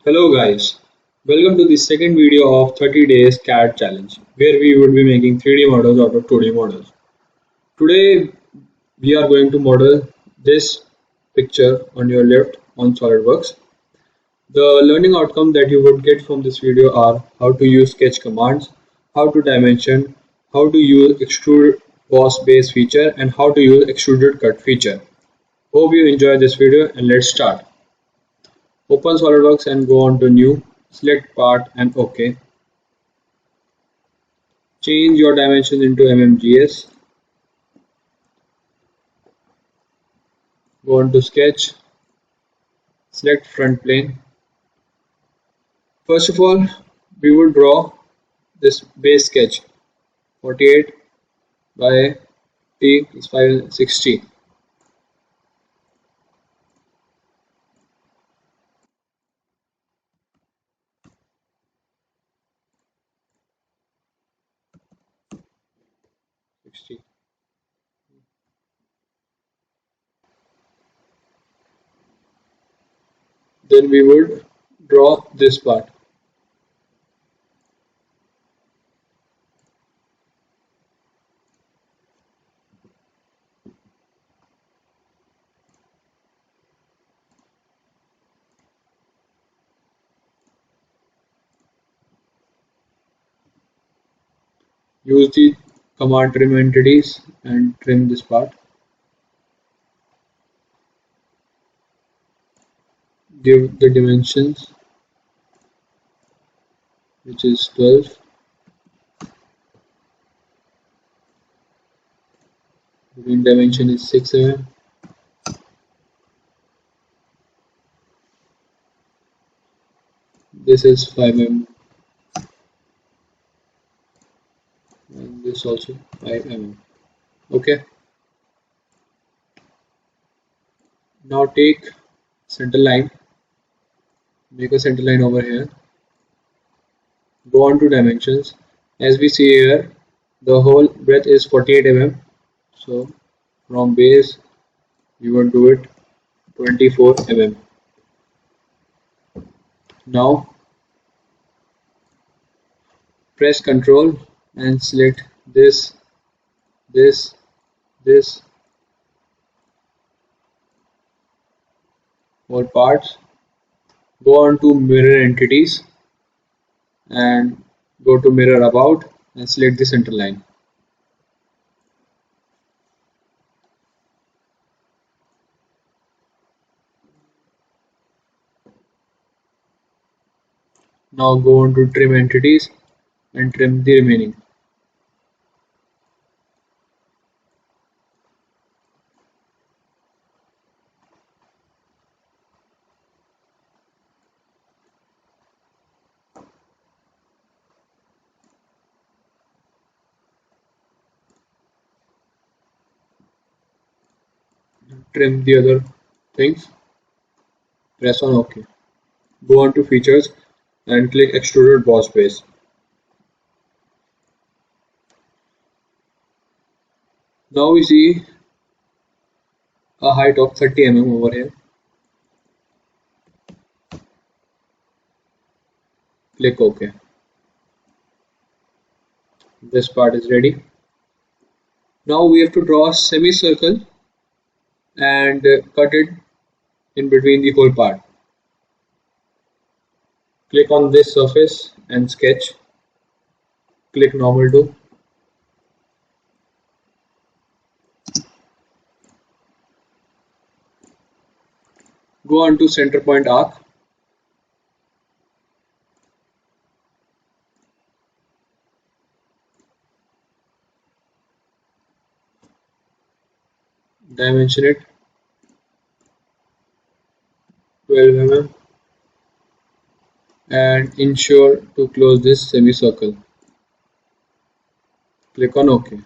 Hello guys, welcome to the second video of 30 days CAD challenge where we would be making 3D models out of 2D models. Today we are going to model this picture on your left on SolidWorks. The learning outcome that you would get from this video are how to use sketch commands, how to dimension, how to use extrude boss base feature and how to use extruded cut feature. Hope you enjoy this video and let's start. Open SolidWorks and go on to new, select part and OK. Change your dimensions into mmgs. Go on to sketch, select front plane. First of all, we will draw this base sketch 48 by t is 560. Then we would draw this part. Use the command trim entities and trim this part. Give the dimensions, which is 12. Green dimension is 6 mm. This is 5 mm. And this also 5 mm. Okay. Now take center line. Make a center line over here. Go on to dimensions. As we see here, the whole breadth is 48 mm. So from base, we will do it 24 mm. Now press Ctrl and select this, this, all parts. Go on to mirror entities and go to mirror about and select the center line. Now go on to trim entities and trim the remaining. Trim the other things. Press on OK. Go on to features and click extruded boss base. Now we see a height of 30 mm over here. Click OK. This part is ready. Now we have to draw a semicircle and cut it in between the whole part. Click on this surface and sketch. Click normal to. Go on to center point arc. Dimension it 12 mm and ensure to close this semicircle. Click on OK.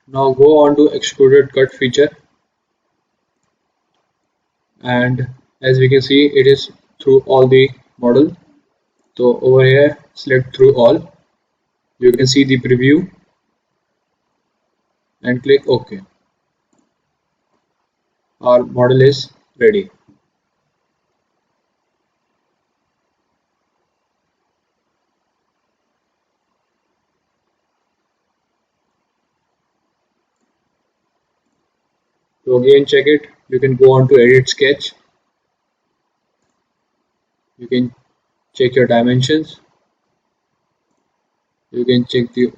Now go on to extruded cut feature, and as we can see, it is through all the model. So over here, select through all. You can see the preview and click OK. Our model is ready. To again check it, you can go on to edit sketch. You can check your dimensions. You can check the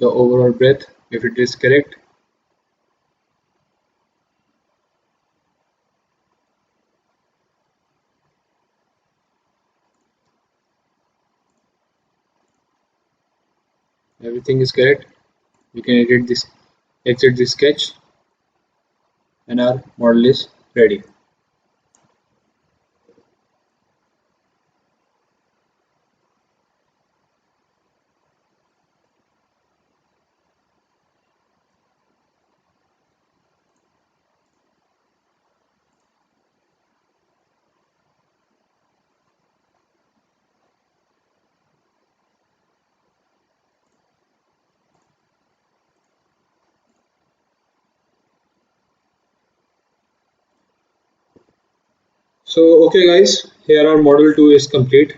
overall breadth if it is correct. Everything is correct. You can exit this sketch, and our model is ready. So okay guys, here our model 2 is complete.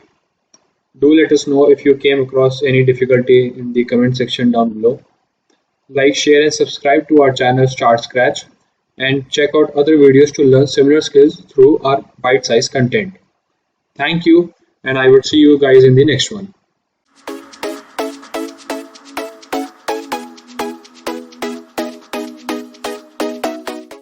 Do let us know if you came across any difficulty in the comment section down below. Like, share and subscribe to our channel Start Scratch, and check out other videos to learn similar skills through our bite-sized content. Thank you, and I will see you guys in the next one.